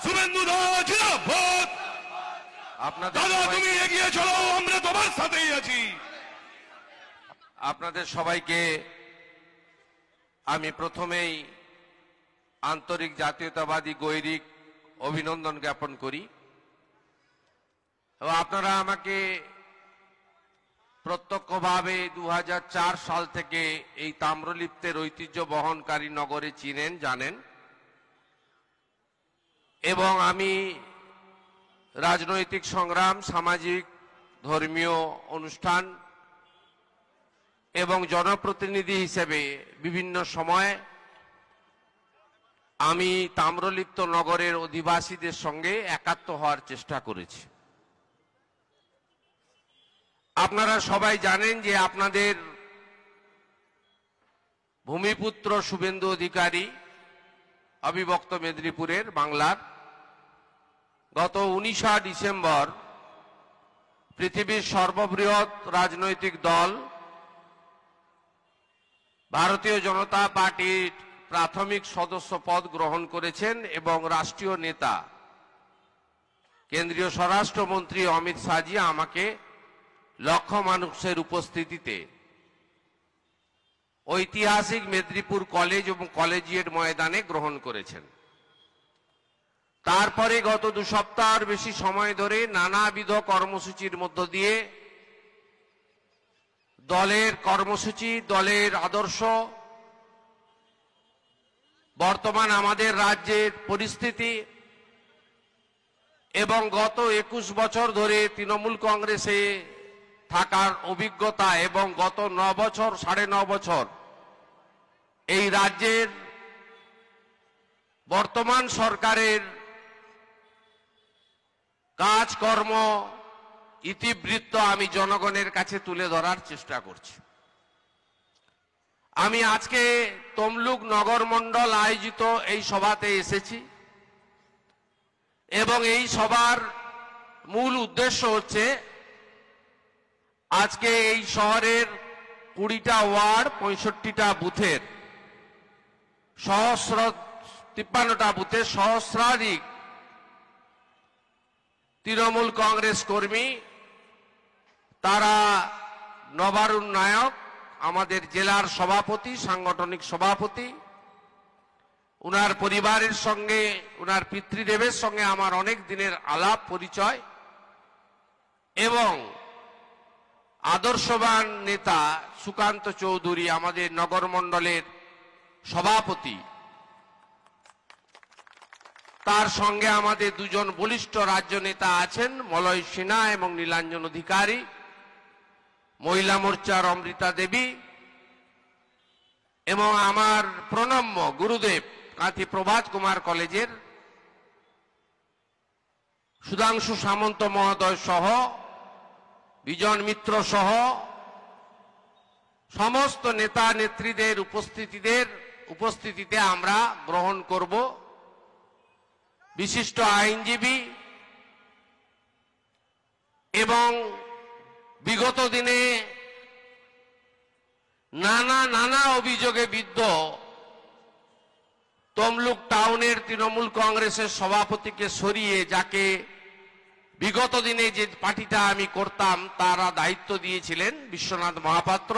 শুভেন্দু দা জিন্দাবাদ। দাদা তুমি এগিয়ে চলো, আমরা তোমার সাথেই আছি। আপনাদের সবাইকে আমি প্রথমেই আন্তরিক জাতীয়তাবাদী গৈরিক অভিনন্দন জ্ঞাপন করি। আপনারা আমাকে প্রত্যক্ষভাবে 2004 সাল থেকে এই তাম্রলিপ্তের ঐতিহ্য বহনকারী নগরে চিনেন, জানেন, এবং আমি রাজনৈতিক সংগ্রাম, সামাজিক ধর্মীয় অনুষ্ঠান এবং জনপ্রতিনিধি হিসেবে বিভিন্ন সময় আমি তাম্রলিপ্ত নগরের অধিবাসীদের সঙ্গে একাত্ম হওয়ার চেষ্টা করেছি। আপনারা সবাই জানেন যে আপনাদের ভূমিপুত্র শুভেন্দু অধিকারী অবিভক্ত মেদিনীপুরের বাংলার গত 19 ডিসেম্বর পৃথিবীর সর্ববৃহৎ রাজনৈতিক দল ভারতীয় জনতা পার্টির প্রাথমিক সদস্য পদ গ্রহণ করেছেন এবং রাষ্ট্রীয় নেতা কেন্দ্রীয় স্বরাষ্ট্রমন্ত্রী অমিত শাহজি আমাকে লক্ষ মানুষের উপস্থিতিতে ঐতিহাসিক মেদিনীপুর কলেজ এবং কলেজিয়েট ময়দানে গ্রহণ করেছেন। তারপরে গত 2 সপ্তাহের বেশি সময় ধরে নানাবিধ কর্মসূচির মধ্য দিয়ে দলের কর্মসূচি, দলের আদর্শ, বর্তমান আমাদের রাজ্যের পরিস্থিতি এবং গত 21 বছর ধরে তৃণমূল কংগ্রেসে থাকার অভিজ্ঞতা এবং গত 9 বছর 9.5 বছর এই রাজ্যের বর্তমান সরকারের কাজকর্ম ইতিবৃত্ত আমি জনগণের কাছে তুলে ধরার চেষ্টা করছি। আমি আজকে তমলুক নগর মণ্ডল আয়োজিত এই সভাতে এসেছি এবং এই সভার মূল উদ্দেশ্য হচ্ছে আজকে এই শহরের 20টা ওয়ার্ড 65টা বুথের 53টা বুথের সহস্রাধিক তৃণমূল কংগ্রেস কর্মী, তারা নবারুণ নায়ক আমাদের জেলার সভাপতি, সাংগঠনিক সভাপতি, উনার পরিবারের সঙ্গে, উনার পিতৃদেবের সঙ্গে আমার অনেক দিনের আলাপ পরিচয় এবং আদর্শবান নেতা সুকান্ত চৌধুরী আমাদের নগর মণ্ডলের সভাপতি, তার সঙ্গে আমাদের 2 জন বলিষ্ঠ রাজ্য নেতা আছেন, মলয় সিনহা এবং নীলাঞ্জন অধিকারী, মহিলা মোর্চার অমৃতা দেবী এবং আমার প্রণম্য গুরুদেব কাঁথি প্রভাত কুমার কলেজের সুধাংশু সামন্ত মহোদয় সহ, বিজন মিত্র সহ সমস্ত নেতা নেত্রীদের উপস্থিতিতে আমরা গ্রহণ করব। বিশিষ্ট আইনজীবী এবং বিগত দিনে নানা অভিযোগে বিদ্ধ তমলুক টাউনের তৃণমূল কংগ্রেসের সভাপতিকে সরিয়ে যাকে বিগত দিনে যে পার্টিটা আমি করতাম তারা দায়িত্ব দিয়েছিলেন বিশ্বনাথ মহাপাত্র,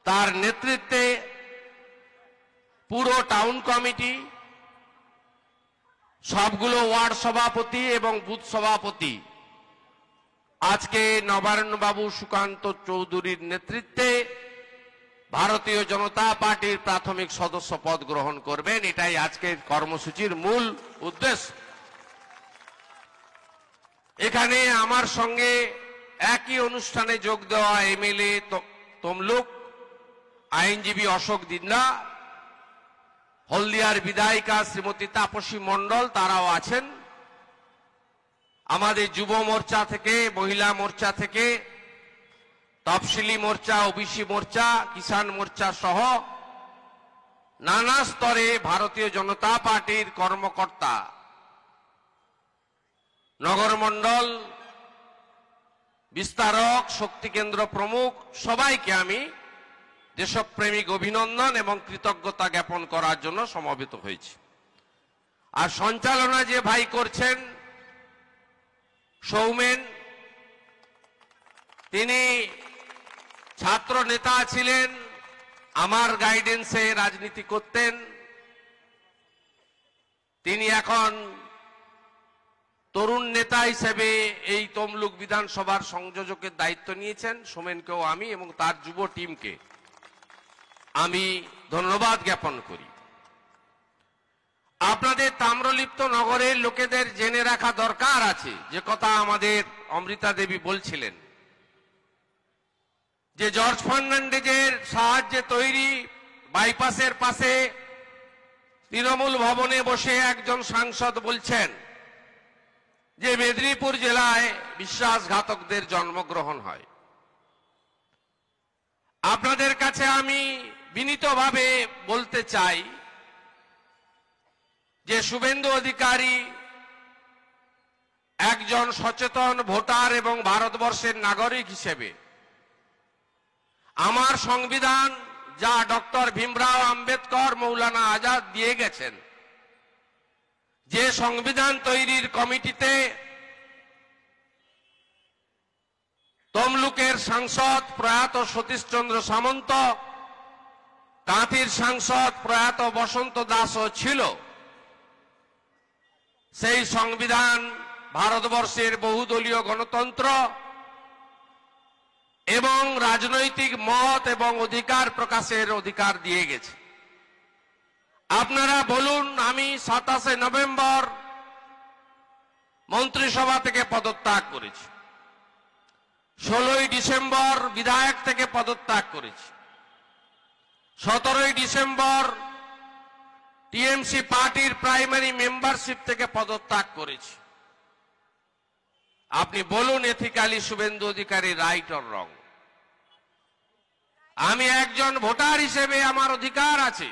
তার নেতৃত্বে পুরো টাউন কমিটি, সবগুলো ওয়ার্ড সভাপতি এবং বুথ সভাপতি আজকে নবারুণ বাবু সুকান্ত চৌধুরীর নেতৃত্বে ভারতীয় জনতা পার্টির প্রাথমিক সদস্য পদ গ্রহণ করবেন। এটাই আজকের কর্মসূচির মূল উদ্দেশ্য। এখানে আমার সঙ্গে একই অনুষ্ঠানে যোগ দেওয়া এমএলএ তমলুক আইনজীবী অশোক দিন্দা, হলদিয়ার বিধায়িকা শ্রীমতী তাপসী মণ্ডল, তারাও আছেন। আমাদের যুব মোর্চা থেকে, মহিলা মোর্চা থেকে, তফসিলি মোর্চা, ওবিসি মোর্চা, কিষাণ মোর্চা সহ নানা স্তরে ভারতীয় জনতা পার্টির কর্মকর্তা, নগর মণ্ডল বিস্তারক, শক্তি কেন্দ্র প্রমুখ সবাইকে আমি দেশপ্রেমিক অভিনন্দন এবং কৃতজ্ঞতা জ্ঞাপন করার জন্য সমবেত হয়েছি। আর সঞ্চালনা যে ভাই করছেন সৌমেন, তিনি ছাত্র নেতা ছিলেন, আমার গাইডেন্সে রাজনীতি করতেন। তিনি এখন তরুণ নেতা হিসেবে এই তমলুক বিধানসভার সংযোজকের দায়িত্ব নিয়েছেন। সোমেনকেও আমি এবং তার যুব টিমকে আমি ধন্যবাদ জ্ঞাপন করি। আপনাদের তাম্রলিপ্ত নগরের লোকেদের জেনে রাখা দরকার আছে, যে কথা আমাদের অমৃতা দেবী বলছিলেন, যে জর্জ ফার্নান্ডেজের সাহায্যে তৈরি বাইপাসের পাশে তৃণমূল ভবনে বসে একজন সাংসদ বলছেন যে মেদিনীপুর জেলায় বিশ্বাসঘাতকদের জন্মগ্রহণ হয়। আপনাদের কাছে আমি বিনীতভাবে বলতে চাই যে শুভেন্দু অধিকারী একজন সচেতন ভোটার এবং ভারতবর্ষের নাগরিক হিসেবে আমার সংবিধান, যা ডক্টর ভীমরাও আম্বেদকর মৌলানা আজাদ দিয়ে গেছেন, যে সংবিধান তৈরির কমিটিতে তমলুকের সাংসদ প্রয়াত সতীশচন্দ্র সামন্ত, কাঁথির সাংসদ প্রয়াত বসন্ত দাসও ছিল, সেই সংবিধান ভারতবর্ষের বহুদলীয় গণতন্ত্র এবং রাজনৈতিক মত এবং অধিকার প্রকাশের অধিকার দিয়ে গেছে। আপনারা বলুন, আমি 27 নভেম্বর মন্ত্রিসভা থেকে পদত্যাগ করেছি, 16ই ডিসেম্বর বিধায়ক থেকে পদত্যাগ করেছি, 17ই ডিসেম্বর টিএমসি পার্টির প্রাইমারি মেম্বারশিপ থেকে পদত্যাগ করেছি। আপনি বলুন, ethically Suvendu Adhikari right or wrong? আমি একজন ভোটার হিসেবে আমার অধিকার আছে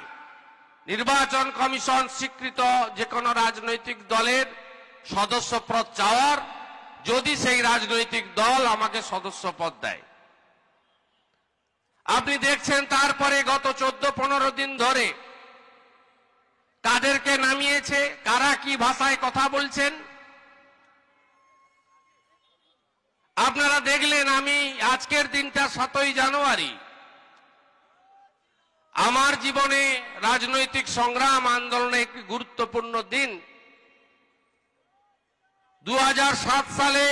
নির্বাচন কমিশন স্বীকৃত যে কোনো রাজনৈতিক দলের সদস্য পদ চাওয়ার, যদি সেই রাজনৈতিক দল আমাকে সদস্য পদ দেয়। আপনি দেখছেন তারপরে গত 14-15 দিন ধরে কাদেরকে নামিয়েছে, কারা কি ভাষায় কথা বলছেন আপনারা দেখলেন। আমি আজকের দিনটা 7ই জানুয়ারি আমার জীবনে রাজনৈতিক সংগ্রাম আন্দোলনে একটি গুরুত্বপূর্ণ দিন। 2007 সালে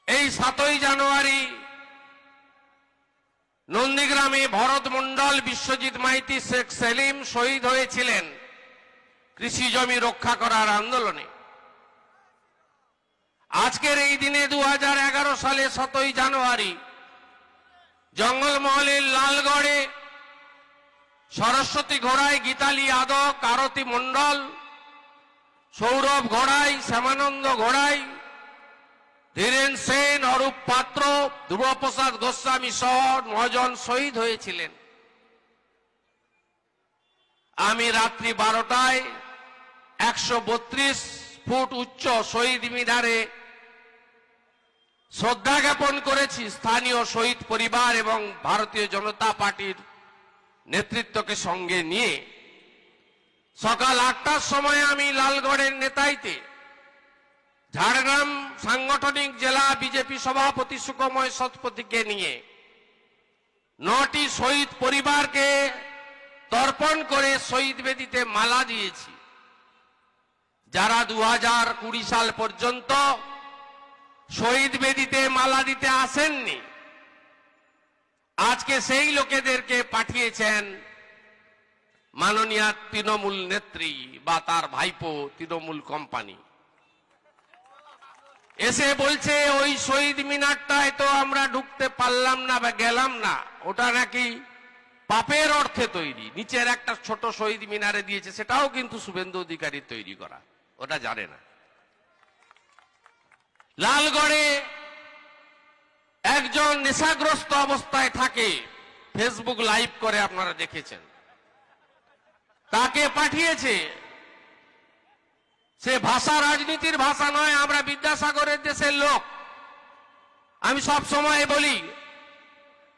এই 7ই জানুয়ারি নন্দীগ্রামে ভরত মণ্ডল, বিশ্বজিৎ মাইতি, শেখ সেলিম শহীদ হয়েছিলেন কৃষি জমি রক্ষা করার আন্দোলনে। আজকের এই দিনে 2011 সালে 7ই জানুয়ারি জঙ্গলমহলের লালগড়ে সরস্বতী ঘোড়াই, গীতালি যাদব, আরতি মণ্ডল, সৌরভ ঘোড়াই, শ্যামানন্দ ঘোড়াই, ধীরেন সেন, অরূপ পাত্র, ধ্রুবপ্রসাদ গোস্বামী সহ 9 জন শহীদ হয়েছিলেন। আমি রাত্রি 12টায় 132 ফুট উচ্চ শহীদ মিনারে শ্রদ্ধা জ্ঞাপন করেছি স্থানীয় শহীদ পরিবার এবং ভারতীয় জনতা পার্টির নেতৃত্বকে সঙ্গে নিয়ে। সকাল 8টার সময় আমি লালগড়ের নেতাইতে ঝাড়গ্রাম সাংগঠনিক জেলা বিজেপি সভাপতি সুকময় শতপথীকে নিয়ে 9টি শহীদ পরিবারকে তর্পণ করে শহীদ বেদিতে মালা দিয়েছি, যারা 2020 সাল পর্যন্ত শহীদ বেদিতে মালা দিতে আসেননি। আজকে সেই লোকেদেরকে পাঠিয়েছেন মাননীয় তৃণমূল নেত্রী বা তার ভাইপো তৃণমূল কোম্পানি। এসে বলছে ওই শহীদ মিনারটায় তো আমরা ঢুকতে পারলাম না বা গেলাম না, ওটা নাকি পাপের অর্থে তৈরি। নিচের একটা ছোট শহীদ মিনারে দিয়েছে, সেটাও কিন্তু শুভেন্দু অধিকারী তৈরি করা, ওটা জানে না। লালগড়ে একজন নেশাগ্রস্ত অবস্থায় থাকে, ফেসবুক লাইভ করে আপনারা দেখেছেন, তাকে পাঠিয়েছে। সে ভাষা রাজনীতির ভাষা নয়, আমরা বিদ্যাসাগরের দেশের লোক। আমি সব সময় বলি,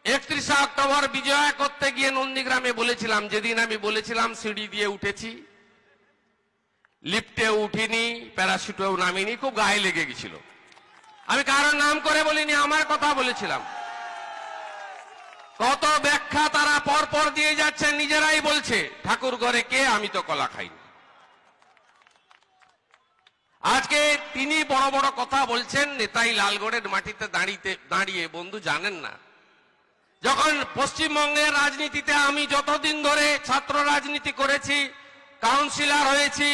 31 অক্টোবর বিজয়া করতে গিয়ে নন্দীগ্রামে বলেছিলাম, যেদিন আমি বলেছিলাম সিঁড়ি দিয়ে উঠেছি, লিফটে উঠিনি, প্যারাশুটেও নামিনি, খুব গায়ে লেগে গেছিল। আমি কারোর নাম করে বলিনি, আমার কথা বলেছিলাম। কত ব্যাখ্যা তারা পরপর দিয়ে যাচ্ছেন, নিজেরাই বলছে ঠাকুর ঘরে কে, আমি তো কলা খাইনি। আজকে তিনি বড় বড় কথা বলছেন, নেতাই লালগড়ের মাটিতে দাঁড়িয়ে বন্ধু জানেন না, যখন পশ্চিমবঙ্গের রাজনীতিতে আমি যতদিন ধরে ছাত্র রাজনীতি করেছি, কাউন্সিলর হয়েছি,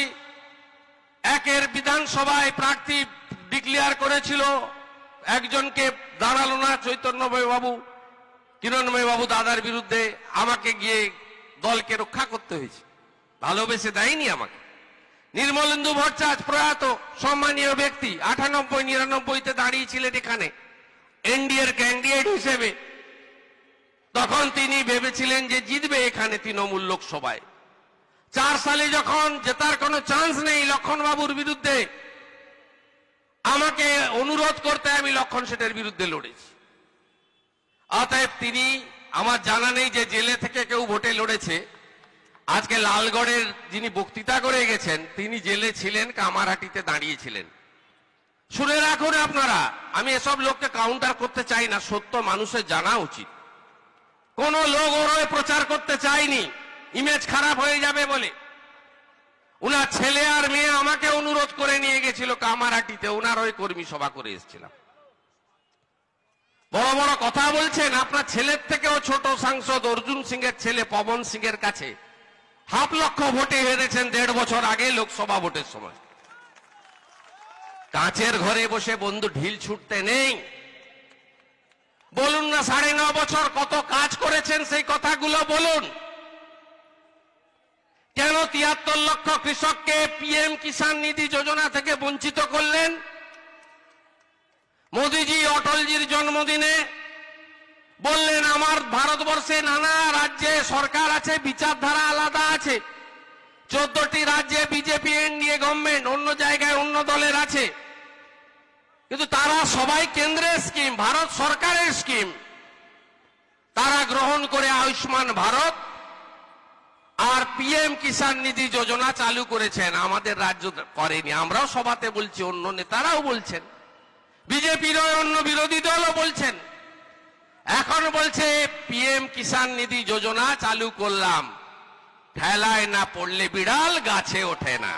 একের বিধানসভায় প্রার্থী ডিক্লেয়ার করেছিল, একজনকে দাঁড়ালো না চৈতন্যময় বাবু, কিরণময় বাবু দাদার বিরুদ্ধে, আমাকে গিয়ে দলকে রক্ষা করতে হয়েছে, ভালোবেসে দেয়নি আমাকে। নির্মলেন্দু ভট্টাচার্য প্রয়াত সম্মানীয় ব্যক্তি, 98-99-তে দাঁড়িয়েছিলেন এখানে এনডিএর ক্যান্ডিডেট হিসেবে। তখন তিনি ভেবেছিলেন যে জিতবে এখানে তৃণমূল লোকসভায়। 4 সালে যখন জেতার কোনো চান্স নেই লক্ষণ বাবুর বিরুদ্ধে, আমাকে অনুরোধ করতে আমি লক্ষণ শেঠের বিরুদ্ধে লড়েছি। অতএব তিনি, আমার জানা নেই যে জেলে থেকে কেউ ভোটে লড়েছে। আজকে লালগড়ের যিনি বক্তৃতা করে গেছেন, তিনি জেলে ছিলেন, কামারহাটিতে দাঁড়িয়েছিলেন। শুনে রাখুন আপনারা, আমি এসব লোককে কাউন্টার করতে চাই না, সত্য মানুষের জানা উচিত। কোন লোক ওর হয়ে প্রচার করতে চাইনি, ইমেজ খারাপ হয়ে যাবে বলে। উনার ছেলে আর মেয়ে আমাকে অনুরোধ করে নিয়ে গেছিল কামারহাটিতে, উনার হয়ে কর্মী সভা করে এসেছিলাম। বড় বড় কথা বলছেন, আপনার ছেলের থেকেও ছোট সাংসদ অর্জুন সিং এর ছেলে পবন সিং এর কাছে 1.5 লক্ষ ভোটে হেরেছেন 1.5 বছর আগে লোকসভা ভোটের সময়। কাঁচের ঘরে বসে বন্ধু ঢিল ছুটতে নেই। বলুন না 9.5 বছর কত কাজ করেছেন, সেই কথাগুলো বলুন। কেন 73 লক্ষ কৃষককে পিএম কিষাণ নিধি যোজনা থেকে বঞ্চিত করলেন? মোদিজি অটলজির জন্মদিনে বললেন আমার ভারতবর্ষে নানা রাজ্যে সরকার আছে, বিচারধারা আলাদা আছে। 14টি রাজ্যে বিজেপি এনডিএ গভর্নমেন্ট, অন্য জায়গায় অন্য দলের আছে, কিন্তু তারা সবাই কেন্দ্রের স্কিম, ভারত সরকারের স্কিম তারা গ্রহণ করে আয়ুষ্মান ভারত আর পিএম কিষাণ নিধি যোজনা চালু করেছেন। আমাদের রাজ্য করেনি। আমরাও সভাতে বলছি, অন্য নেতারাও বলছেন, বিজেপির অন্য বিরোধী দলও বলছেন। এখন বলছে পিএম কিষাণ নিধি যোজনা চালু করলাম, ঠেলায় না পড়লে বিড়াল গাছে ওঠে না।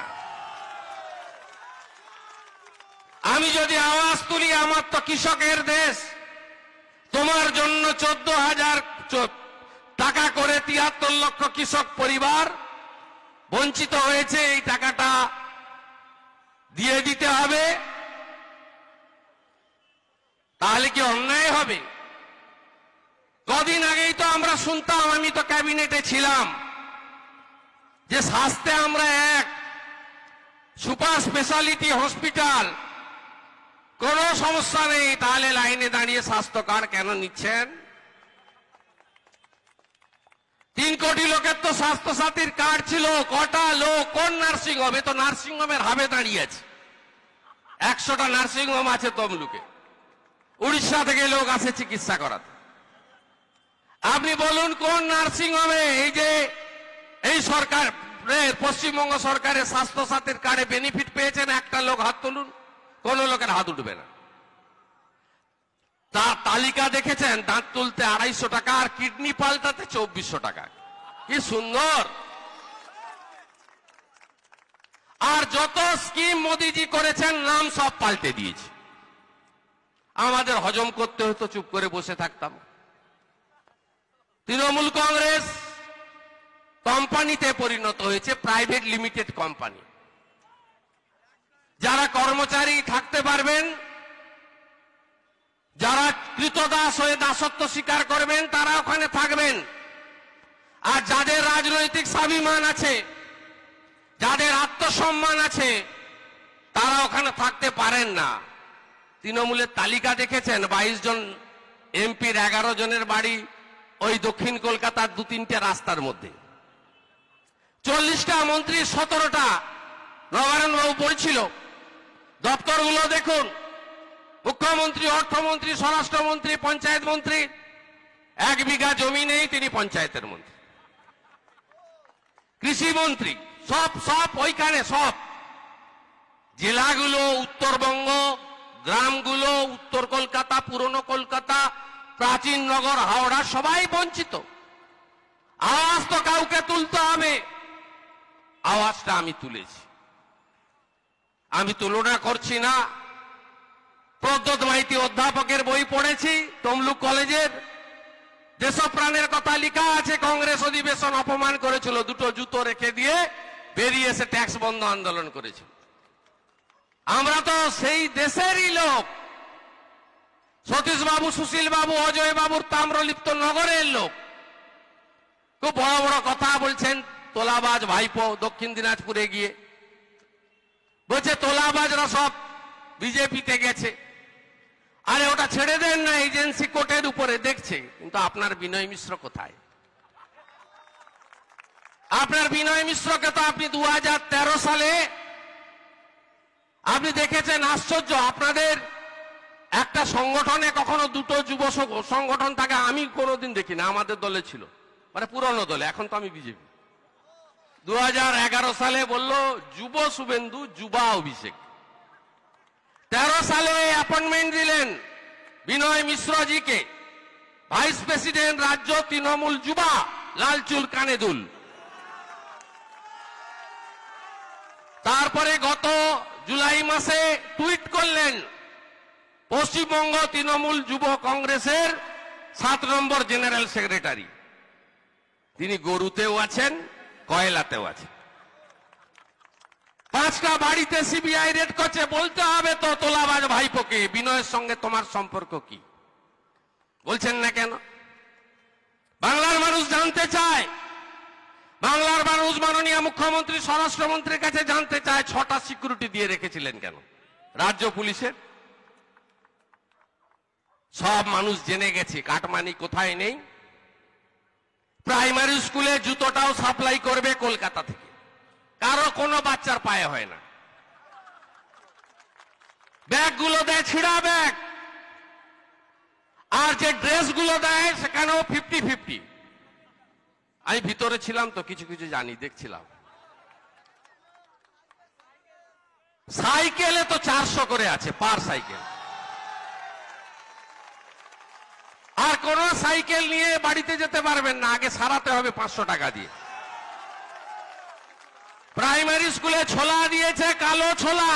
আমি যদি আওয়াজ তুলি, আমার তো কৃষকের দেশ, তোমার জন্য 14,000 টাকা করে 73 লক্ষ কৃষক পরিবার বঞ্চিত হয়েছে, এই টাকাটা দিয়ে দিতে হবে, তাহলে কি অন্যায় হবে? কদিন আগেই তো আমরা শুনতাম, আমি তো ক্যাবিনেটে ছিলাম, যে স্বাস্থ্যে আমরা এক সুপার স্পেশালিটি হসপিটাল, কোনো সমস্যা নেই, তাহলে লাইনে দাঁড়িয়ে স্বাস্থ্য কার্ড কেন নিচ্ছেন? 3 কোটি লোকের তো স্বাস্থ্য সাথীর কার্ড ছিল, কটা লোক কোন নার্সিং হোমে? তো নার্সিং হোমের হাবে দাঁড়িয়ে আছে। 100টা নার্সিং হোম আছে তমলুকে, উড়িষ্যা থেকে লোক আসে চিকিৎসা করাতে। আপনি বলুন কোন নার্সিং হোমে এই যে এই সরকার, পশ্চিমবঙ্গ সরকারের স্বাস্থ্য সাথীর কার্ডে বেনিফিট পেয়েছেন? একটা লোক হাত তুলুন, কোন লোকের হাত উঠবে না। তার তালিকা দেখেছেন? দাঁত তুলতে 250 টাকা আর কিডনি পাল্টাতে 2400 টাকা। কি সুন্দর! আর যত স্কিম মোদিজি করেছেন নাম সব পাল্টে দিয়েছে। আমাদের হজম করতে হতো, চুপ করে বসে থাকতাম। তৃণমূল কংগ্রেস কোম্পানিতে পরিণত হয়েছে, প্রাইভেট লিমিটেড কোম্পানি। যারা কর্মচারী থাকতে পারবেন, যারা কৃতদাস হয়ে দাসত্ব স্বীকার করবেন, তারা ওখানে থাকবেন। আর যাদের রাজনৈতিক স্বাভিমান আছে, যাদের আত্মসম্মান আছে, তারা ওখানে থাকতে পারেন না। তৃণমূলের তালিকা দেখেছেন? 22 জন এমপির 11 জনের বাড়ি ওই দক্ষিণ কলকাতার 2-3টে রাস্তার মধ্যে। 40টা মন্ত্রী, 17টা নবারুণ বাবু বলছিল। দপ্তরগুলো দেখুন, মুখ্যমন্ত্রী, অর্থমন্ত্রী, স্বরাষ্ট্রমন্ত্রী, পঞ্চায়েত মন্ত্রী, 1 বিঘা জমি নেই, তিনি পঞ্চায়েতের মন্ত্রী। কৃষি মন্ত্রী, সব ওইখানে, সব জেলাগুলো উত্তরবঙ্গ, গ্রামগুলো উত্তর কলকাতা, পুরনো কলকাতা, প্রাচীন নগর হাওড়া সবাই বঞ্চিত। আওয়াজ তো কাউকে তুলতে হবে, আওয়াজটা আমি তুলেছি। আমি তুলনা করছি না। প্রদ্যোৎ মাইতি অধ্যাপকের বই পড়েছি তমলুক কলেজের, দেশপ্রাণের কথা লেখা আছে। কংগ্রেস অধিবেশন অপমান করেছিল, দুটো জুতো রেখে দিয়ে বেরিয়ে এসে ট্যাক্স বন্ধ আন্দোলন করেছিল। আমরা তো সেই দেশেরই লোক। সতীশ বাবু, সুশীল বাবু, অজয় বাবুর তাম্রলিপ্ত নগরের লোক। খুব বড় বড় কথা বলছেন। তোলাবাজ ভাইপো দক্ষিণ দিনাজপুরে গিয়ে বলছে তোলাবাজরা সব বিজেপিতে গেছে। আরে ওটা ছেড়ে দেন না, এজেন্সি কোর্টের উপরে দেখছে। কিন্তু আপনার বিনয় মিশ্র কোথায়? আপনার বিনয় মিশ্রকে তো আপনি 2013 সালে আপনি দেখেছেন। আশ্চর্য, আপনাদের একটা সংগঠনে কখনো দুটো যুব সংগঠন থাকে আমি কোনোদিন দেখি না। আমাদের দলে ছিল, মানে পুরনো দলে, এখন তো আমি বিজেপি। 2011 সালে বলল যুব শুভেন্দু, যুবা অভিষেক। 13 সালে অ্যাপয়েন্টমেন্ট দিলেন বিনয় মিশ্রজিকে, ভাইস প্রেসিডেন্ট রাজ্য তৃণমূল যুবা, লাল চুল কানে দুল। তারপরে গত জুলাই মাসে টুইট করলেন পশ্চিমবঙ্গ তৃণমূল যুব কংগ্রেসের 7 নম্বর জেনারেল সেক্রেটারি। তিনি গরুতেও আছেন, কয়লাতেও আছেন। 5টা বাড়িতে সিবিআই রেড করছে। বলতে হবে তো তোলাবাজ ভাইপোকে, বিনয়ের সঙ্গে তোমার সম্পর্ক কি? বলছেন না কেন? বাংলার মানুষ জানতে চায়। বাংলার মানুষ মাননীয় মুখ্যমন্ত্রী, স্বরাষ্ট্রমন্ত্রীর কাছে জানতে চায় 6টা সিকিউরিটি দিয়ে রেখেছিলেন কেন রাজ্য পুলিশের? সব মানুষ জেনে গেছে কাটমানি কোথায় নেই। প্রাইমারি স্কুলে জুতোটাও সাপ্লাই করবে কলকাতা থেকে, কারো কোনো বাচ্চার পায়ে হয় না। ব্যাগগুলো দেয় ছিঁড়া ব্যাগ, আর যে ড্রেসগুলো দেয় সেখানেও 50-50। আমি ভিতরে ছিলাম তো কিছু কিছু জানি, দেখছিলাম। সাইকেলে তো 400 করে আছে পার সাইকেল। আর কোন সাইকেল নিয়ে বাড়িতে যেতে পারবেন না, আগে সারাতে হবে 500 টাকা দিয়ে। প্রাইমারি স্কুলে ছোলা দিয়েছে, কালো ছোলা,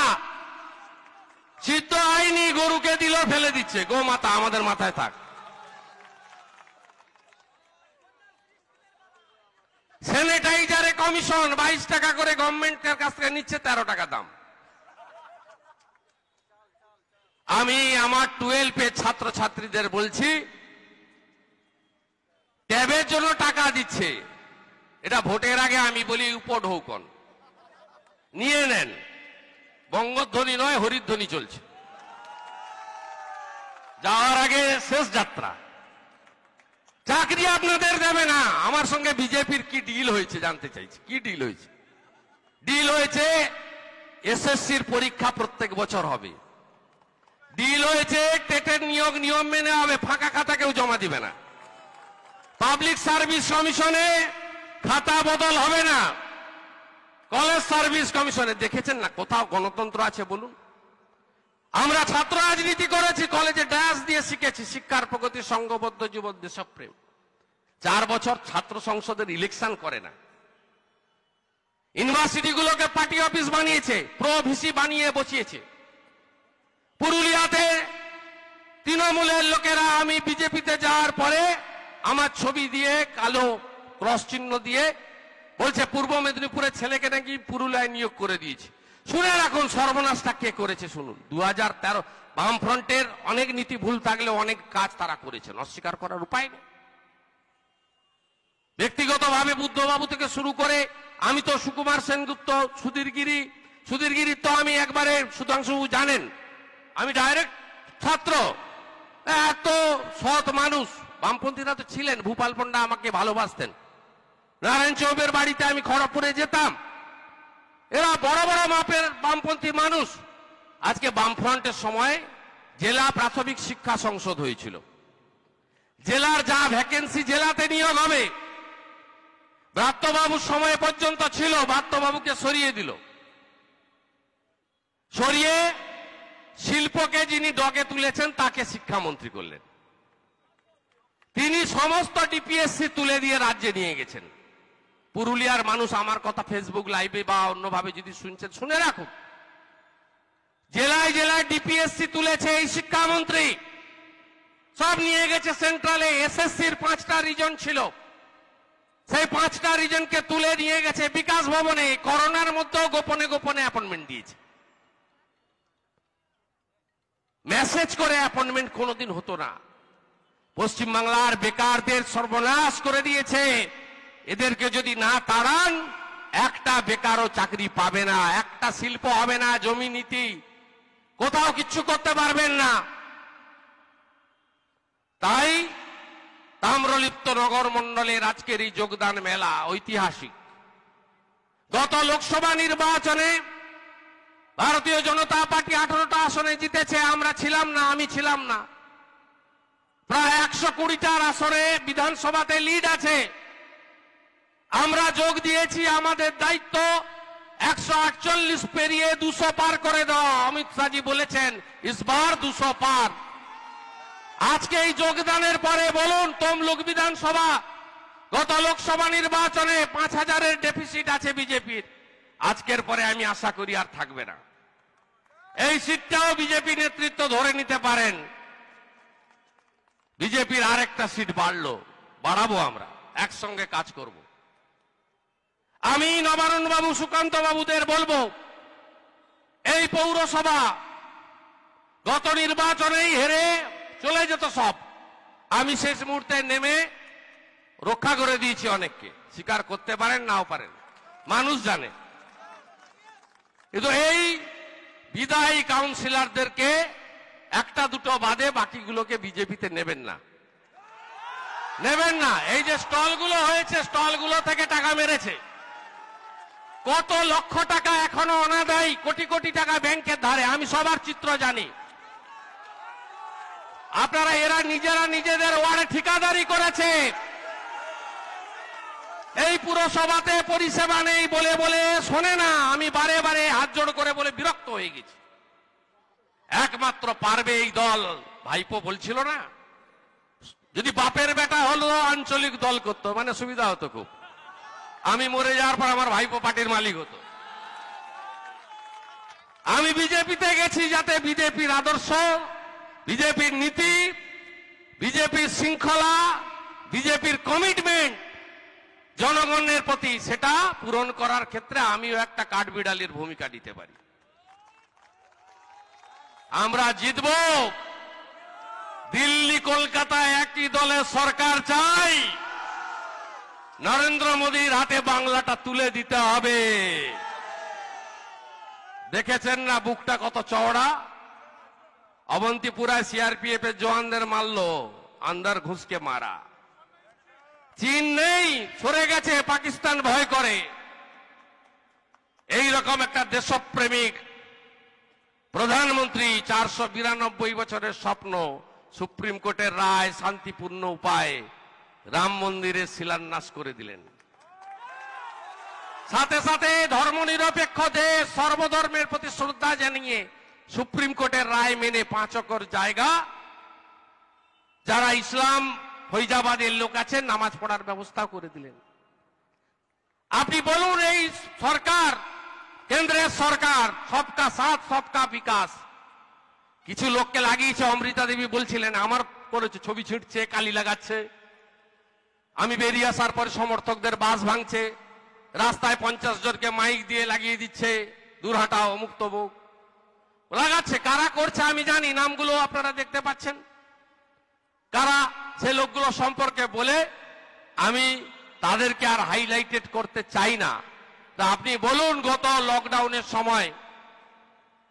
সিদ্ধ হয়নি, গরুকে দিল ফেলে দিচ্ছে। গো মাতা আমাদের মাথায় থাক। স্যানিটাইজারে কমিশন 22 টাকা করে গভর্নমেন্টের কাছ থেকে নিচ্ছে, 13 টাকা দাম। আমি আমার 12 ছাত্রছাত্রীদের বলছি, ট্যাবের জন্য টাকা দিচ্ছে, এটা ভোটের আগে আমি বলি উপঢৌকন নিয়ে নেন। বঙ্গধ্বনি নয়, হরিধ্বনি চলছে। যাওয়ার আগে শেষ যাত্রা। চাকরি আপনাদের দেবে না। আমার সঙ্গে বিজেপির কি ডিল হয়েছে জানতে চাইছি। কি ডিল হয়েছে? ডিল হয়েছে এসএসসির পরীক্ষা প্রত্যেক বছর হবে। ডিল হয়েছে টেটের নিয়োগ নিয়ম মেনে হবে, ফাঁকা খাতা কেউ জমা দিবে না। পাবলিক সার্ভিস কমিশনে খাতা বদল হবে না। কলেজ সার্ভিস কমিশনে দেখেছেন না কোথাও গণতন্ত্র আছে বলুন? আমরা ছাত্র রাজনীতি করেছি, কলেজে ডায়াস দিয়ে শিখেছি শিক্ষার প্রগতি, সংঘবদ্ধ জীবন, দেশপ্রেম। 4 বছর ছাত্র সংসদের ইলেকশন করে না। ইউনিভার্সিটিগুলোকে পার্টি অফিস বানিয়েছে, প্রো ভিসি বানিয়ে বসিয়েছে। পুরুলিয়াতে তৃণমূলের লোকেরা আমি বিজেপিতে যাওয়ার পরে আমার ছবি দিয়ে কালো ক্রস চিহ্ন দিয়ে বলছে পূর্ব মেদিনীপুরের ছেলেকে নাকি পুরুলিয়ায় নিয়োগ করে দিয়েছে। শুনে রাখুন সর্বনাশটা কে করেছে শুনুন। 2013 বামফ্রন্টের অনেক নীতি ভুল থাকলেও অনেক কাজ তারা করেছেন, অস্বীকার করার উপায় নেই। ব্যক্তিগতভাবে বুদ্ধবাবু থেকে শুরু করে আমি তো সুকুমার সেনগুপ্ত, সুধীর গিরি তো আমি একবারে, সুধাংশু জানেন আমি ডাইরেক্ট ছাত্র। এত সৎ মানুষ বামপন্থীরা তো ছিলেন। ভূপাল পণ্ডা আমাকে ভালোবাসতেন। নারায়ণ চৌবের বাড়িতে আমি খড়গপুরে যেতাম। এরা বড় বড় মাপের বামপন্থী মানুষ। আজকে বামফ্রন্টের সময় জেলা প্রাথমিক শিক্ষা সংসদ হয়েছিল। জেলার যা ভ্যাকেন্সি জেলাতে নিয়োগ হবে, ব্রাত্যবাবুর সময় পর্যন্ত ছিল, ব্রাত্যবাবুকে সরিয়ে দিল। সরিয়ে শিল্পকে যিনি ডগে তুলেছেন তাকে শিক্ষামন্ত্রী করলেন। তিনি সমস্ত ডিপিএসসি তুলে দিয়ে রাজ্যে নিয়ে গেছেন। পুরুলিয়ার মানুষ আমার কথা ফেসবুক লাইভে বা অন্যভাবে যদি শুনছেন শুনে রাখুন, জেলায় জেলায় ডিপিএসসি তুলেছে এই শিক্ষামন্ত্রী, সব নিয়ে গেছে সেন্ট্রালে। এসএসসির 5টা রিজন ছিল, সেই 5টা রিজনকে তুলে নিয়ে গেছে বিকাশ ভবনে। করোনার মধ্যেও গোপনে গোপনে অ্যাপয়েন্টমেন্ট দিয়েছে। মেসেজ করে অ্যাপয়েন্টমেন্ট কোনোদিন হতো না। পশ্চিমবাংলার বেকারদের সর্বনাশ করে দিয়েছে। এদেরকে যদি না তাড়ান, একটা বেকারও চাকরি পাবে না, একটা শিল্প হবে না, জমি নীতি কোথাও কিচ্ছু করতে পারবেন না। তাই তাম্রলিপ্ত নগর মণ্ডলের আজকের এই যোগদান মেলা ঐতিহাসিক। গত লোকসভা নির্বাচনে ভারতীয় জনতা পার্টি 18টা আসনে জিতেছে, আমরা ছিলাম না, আমি ছিলাম না। প্রায় 120টার আসরে বিধানসভাতে লিড আছে। আমরা যোগ দিয়েছি, আমাদের দায়িত্ব 148 পেরিয়ে 200 পার করে দেওয়া। অমিত শাহজি বলেছেন ইসবার 200 পার। আজকে এই যোগদানের পরে বলুন, তমলুক বিধানসভা গত লোকসভা নির্বাচনে 5000-এর ডেফিসিট আছে বিজেপির। আজকের পরে আমি আশা করি আর থাকবে না। এই সিটটাও বিজেপি নেতৃত্ব ধরে নিতে পারেন। বিজেপির আরেকটা সিট বাড়াবো, আমরা একসঙ্গে কাজ করব। আমি নবারুণ বাবু, সুকান্ত বাবুদের বলবো, এই পৌরসভা গত নির্বাচনেই হেরে চলে যেত সব। আমি শেষ মুহূর্তে নেমে রক্ষা করে দিয়েছি অনেককে। স্বীকার করতে পারেন নাও পারেন, মানুষ জানে। কিন্তু এই বিদায়ী কাউন্সিলরদেরকে একটা দুটো বাদে বাকিগুলোকে বিজেপিতে নেবেন না, নেবেন না। এই যে স্টলগুলো হয়েছে, স্টলগুলো থেকে টাকা মেরেছে। কত লক্ষ টাকা এখনো অনাদায়ী, কোটি কোটি টাকা ব্যাংকের ধারে। আমি সবার চিত্র জানি। আপনারা এরা নিজেরা নিজেদের ওয়ার্ডে ঠিকাদারি করেছে। এই পুরসভাতে পরিষেবা নেই বলে বলে শোনে না। আমি বারে বারে হাত জোড় করে বলে বিরক্ত হয়ে গেছি। একমাত্র পারবে এই দল। ভাইপো বলছিল না, যদি বাপের বেটা হলো আঞ্চলিক দল করতো, মানে সুবিধা হতো খুব। আমি মরে যাওয়ার পর আমার ভাইপো পার্টির মালিক হতো। আমি বিজেপিতে গেছি যাতে বিজেপির আদর্শ, বিজেপির নীতি, বিজেপির শৃঙ্খলা, বিজেপির কমিটমেন্ট জনগণের প্রতি, সেটা পূরণ করার ক্ষেত্রে আমিও একটা কাঠবিড়ালির ভূমিকা নিতে পারি। আমরা জিতব। দিল্লি কলকাতা একই দলের সরকার চাই। নরেন্দ্র মোদীর হাতে বাংলাটা তুলে দিতে হবে। দেখেছেন না বুকটা কত চওড়া? অবন্তিপুরায় সিআরপিএফ এর জওয়ানদের মারলো, আন্দার ঘুষকে মারা। চীন নেই, সরে গেছে, পাকিস্তান ভয় করে। এই রকম একটা দেশপ্রেমিক প্রধানমন্ত্রী, 492 বছরের স্বপ্ন, সুপ্রিম কোর্টের রায়, শান্তিপূর্ণ উপায়ে রাম মন্দিরের শিলান্যাস করে দিলেন। সাথে সাথে ধর্মনিরপেক্ষ দেশ, সর্বধর্মের প্রতি শ্রদ্ধা জানিয়ে সুপ্রিম কোর্টের রায় মেনে 5 একর জায়গা যারা ইসলাম ফৈজাবাদের লোক আছেন নামাজ পড়ার ব্যবস্থা করে দিলেন। আপনি বলুন, এই সরকার, কেন্দ্রের সরকার, সবকা সাথ সবকা বিকাশ, কিছু লোককে লাগিয়েছে। অমৃতা দেবী বলছিলেন আমার করেছে, ছবি ছিঁড়ছে, কালি লাগাচ্ছে। আমি বেরিয়ে আসার পরে সমর্থকদের বাস ভাঙছে, রাস্তায় 50 জনকে মাইক দিয়ে লাগিয়ে দিচ্ছে, দূর হাঁটাও, অমুক তমুক লাগাচ্ছে। কারা করছে আমি জানি, নামগুলো আপনারা দেখতে পাচ্ছেন। কারা সে লোকগুলো সম্পর্কে বলে আমি তাদেরকে আর হাইলাইটেড করতে চাই না। তা আপনি বলুন, গত লকডাউনের সময়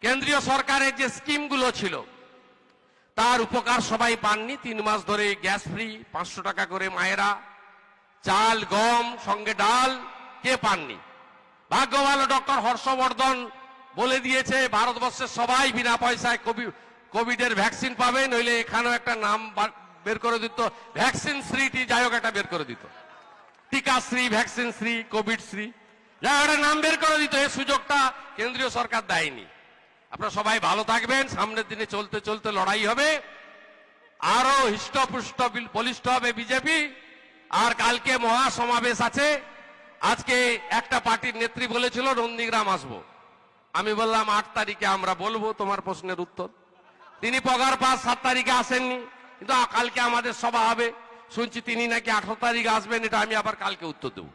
কেন্দ্রীয় সরকারের যে স্কিমগুলো ছিল তার উপকার সবাই পাননি। 3 মাস ধরে গ্যাস ফ্রি, 500 টাকা করে মায়েরা, চাল গম সঙ্গে ডাল, কে পাননি? ভাগ্য ভালো ডক্টর হর্ষবর্ধন বলে দিয়েছে ভারতবর্ষের সবাই বিনা পয়সায় কোভিডের ভ্যাকসিন পাবে, নইলে এখানেও একটা নাম বের করে দিত, ভ্যাকসিন শ্রীটি, যাই হোক একটা বের করে দিত, টিকা শ্রী, ভ্যাকসিন শ্রী, কোভিড শ্রী, যাই একটা নাম বের করে দিত। এই সুযোগটা কেন্দ্রীয় সরকার দেয়নি। আপনারা সবাই ভালো থাকবেন। সামনের দিনে চলতে চলতে লড়াই হবে, আরো হৃষ্টপুষ্ট বলিষ্ঠ হবে বিজেপি। আর কালকে মহাসমাবেশ আছে। আজকে একটা পার্টির নেত্রী বলেছিল নন্দীগ্রাম আসবো, আমি বললাম 8 তারিখে আমরা বলবো তোমার প্রশ্নের উত্তর। তিনি পগার পাস 7 তারিখে আসেননি, কিন্তু কালকে আমাদের সভা হবে, শুনছি তিনি নাকি 18 তারিখে আসবেন। এটা আমি আবার কালকে উত্তর দেব।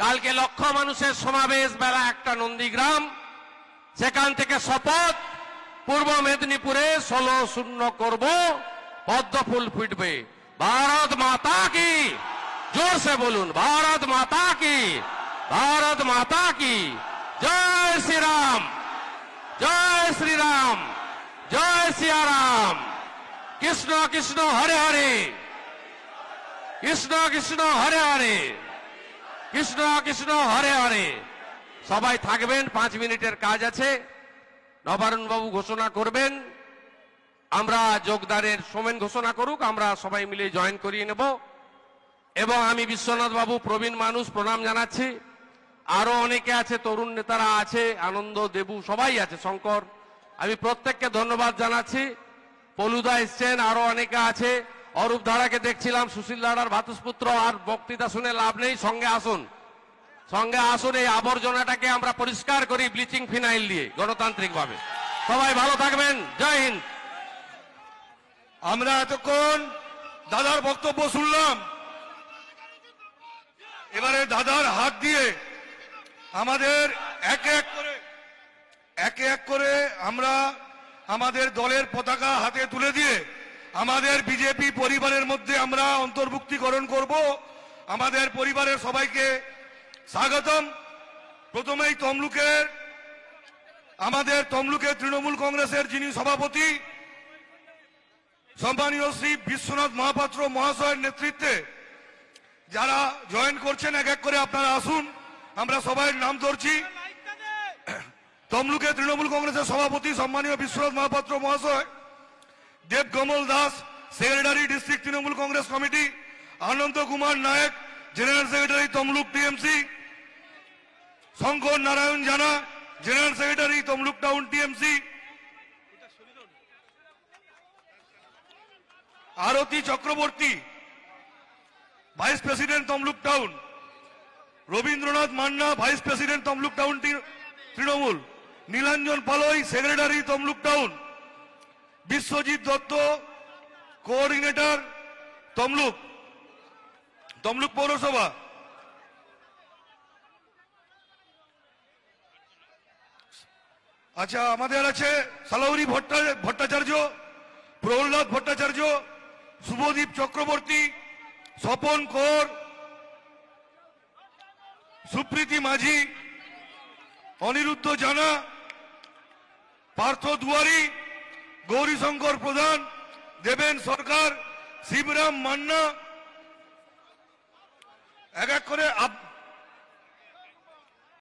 কালকে লক্ষ মানুষের সমাবেশ, বেলা 1টা নন্দীগ্রাম। সেখান থেকে শপথ, পূর্ব মেদিনীপুরে 16-0 করব, পদ্ম ফুল ফুটবে। ভারত মাতা কি, জোর সে বলুন, ভারত মাতা কি, ভারত মাতা কি। জয় শ্রী রাম, জয় শ্রী রাম, জয় সিয়া রাম। কৃষ্ণ কৃষ্ণ হরে হরে, কৃষ্ণ কৃষ্ণ হরে হরে, কৃষ্ণ কৃষ্ণ হরে হরে। সবাই থাকবেন, 5 মিনিটের কাজ আছে। নবারুণ বাবু ঘোষণা করবেন, আমরা যোগদানের সোমেন ঘোষণা করুক, আমরা সবাই মিলে জয়েন করিয়ে নেব। এবং আমি বিশ্বনাথ বাবু, প্রবীণ মানুষ, প্রণাম জানাচ্ছি। আরো অনেকে আছে, তরুণ নেতারা আছে, আনন্দ দেবু সবাই আছে, শঙ্কর, আমি প্রত্যেককে ধন্যবাদ জানাচ্ছি। পলুদা এসছেন, আরো অনেকে আছে। অরূপ ধারাকে দেখছিলাম, সুশীল দাঁড়ার ভাতুষপুত্র। আর বক্তৃতা শুনে লাভ নেই, সঙ্গে আসুন, সঙ্গে আসুন। এই আবর্জনাটাকে আমরা পরিষ্কার করি ব্লিচিং ফিনাইল দিয়ে, গণতান্ত্রিক ভাবে। সবাই ভালো থাকবেন, জয় হিন্দ। আমরা এতক্ষণ দাদার বক্তব্য শুনলাম, এবারে দাদার হাত দিয়ে আমাদের একে এক করে আমরা আমাদের দলের পতাকা হাতে তুলে দিয়ে আমাদের বিজেপি পরিবারের মধ্যে আমরা অন্তর্ভুক্তিকরণ করব। আমাদের পরিবারের সবাইকে স্বাগতম। প্রথমেই আমাদের তমলুকের তৃণমূল কংগ্রেসের যিনি সভাপতি সম্মানীয় শ্রী বিশ্বনাথ মহাপাত্র মহাশয়ের নেতৃত্বে যারা জয়েন করছেন, এক এক করে আপনারা আসুন, আমরা সবাই নাম ধরছি। তমলুকের তৃণমূল কংগ্রেসের সভাপতি সম্মানীয় বিশ্বনাথ মহাপাত্র মহাশয়, Debkamal Das, secretary district Trinamool Congress committee, Ananda Kumar Nayak, general secretary Tamluk TMC, Shankar Narayan Jana, general secretary Tamluk town TMC, Arati Chakraborty, vice president Tamluk town, Rabindranath Manna, vice president Tamluk town Trinamool, Nilanjan Palai, secretary Tamluk town, Biswajit Dutta, coordinator Tamluk পৌরসভা, আচ্ছা আমাদের আছে সালাউরি ভট্টাচার্য, প্রহ্লাদ ভট্টাচার্য, শুভদীপ চক্রবর্তী, স্বপন কর, সুপ্রীতি মাঝি, অনিরুদ্ধ জানা, পার্থ দুয়ারি, গৌরীশঙ্কর প্রধান, দেবেন সরকার, শিবরাম মান্না। এক এক করে